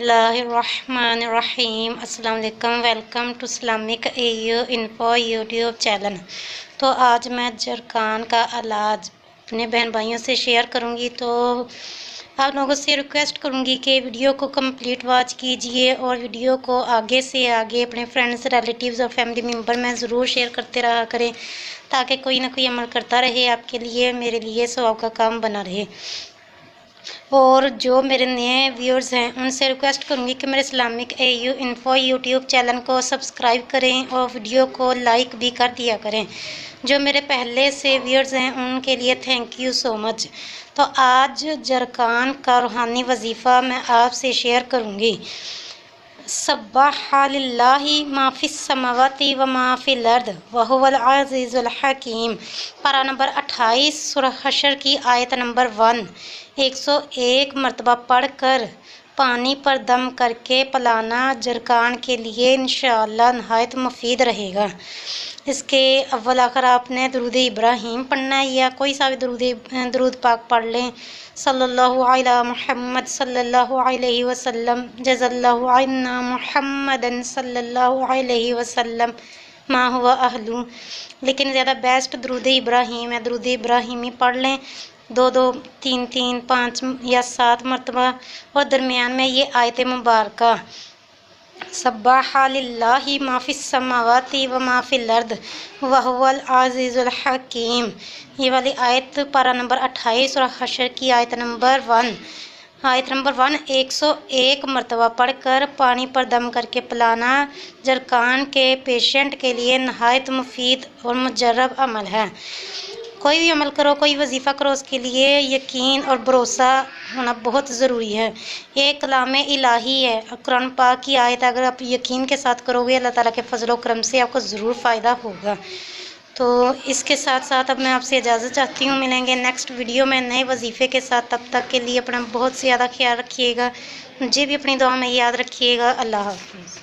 बिस्मिल्लाहिर्रहमानिर्रहीम। अस्सलाम वालेकुम। Welcome to Islamic AU info YouTube channel. तो आज मैं जरकान का इलाज अपने बहन भाइयों से शेयर करूंगी। तो आप लोगों से रिक्वेस्ट करूंगी कि वीडियो को कंप्लीट वॉच कीजिए और वीडियो को आगे से आगे अपने फ्रेंड्स, रिलेटिव्स और फैमिली मेम्बर में ज़रूर शेयर करते रहा करें, ताकि कोई ना कोई अमल करता रहे, आपके लिए मेरे लिए सवाब का काम बना रहे। और जो मेरे नए व्यूअर्स हैं उनसे रिक्वेस्ट करूंगी कि मेरे Islamic AU info YouTube channel को सब्सक्राइब करें और वीडियो को लाइक भी कर दिया करें। जो मेरे पहले से व्यूअर्स हैं उनके लिए थैंक यू सो मच। तो आज जरकान का रूहानी वजीफ़ा मैं आपसे शेयर करूंगी। सब्बाह लिल्लाहि मा फिस समावाति व मा फिल अर्द व हुवल अज़ीज़ुल हकीम। पारा नंबर 28 सूरह हशर की आयत नंबर 1 101 मरतबा पढ़कर पानी पर दम करके पिलाना जरकान के लिए इंशाअल्लाह नहायत मुफीद रहेगा। इसके अव्वल आखिर आपने दरूद इब्राहीम पढ़ना है या कोई सा भी दरूद पाक पढ़ लें। सल्लल्लाहु अला मुहम्मद सल्लल्लाहु अलैहि वसल्लम, जज़ल्लाहु अन्ना मुहम्मदन सल्लल्लाहु अलैहि वसल्लम मा हुवा अहलू। लेकिन ज़्यादा बेस्ट दरूद इब्राहीम है, दरूद इब्राहीम ही पढ़ लें 2-2, 3-3, 5 या 7 मरतबा। और दरमियान में ये आयत मुबारका सब्बाह लिल्लाहि मा फिस समावाति व मा फिल अर्द व हुवल अज़ीज़ुल हकीम, ये वाली आयत पारा नंबर 28 और हशर की आयत नंबर 1 101 मरतबा पढ़कर पानी पर दम करके पिलाना जरकान के पेशेंट के लिए नहायत मुफीद और मुजर्रब अमल है। कोई भी अमल करो, कोई वजीफ़ा करो, उसके लिए यकीन और भरोसा होना बहुत ज़रूरी है। ये कलाम इलाही है, कुरान पाक की आयत, अगर आप यकीन के साथ करोगे अल्लाह ताला के फजल और करम से आपको ज़रूर फ़ायदा होगा। तो इसके साथ साथ अब मैं आपसे इजाज़त चाहती हूँ। मिलेंगे नेक्स्ट वीडियो में नए वजीफ़े के साथ। तब तक के लिए अपना बहुत ज़्यादा ख्याल रखिएगा, मुझे भी अपनी दुआ में याद रखिएगा। अल्लाह हाफ़िज़।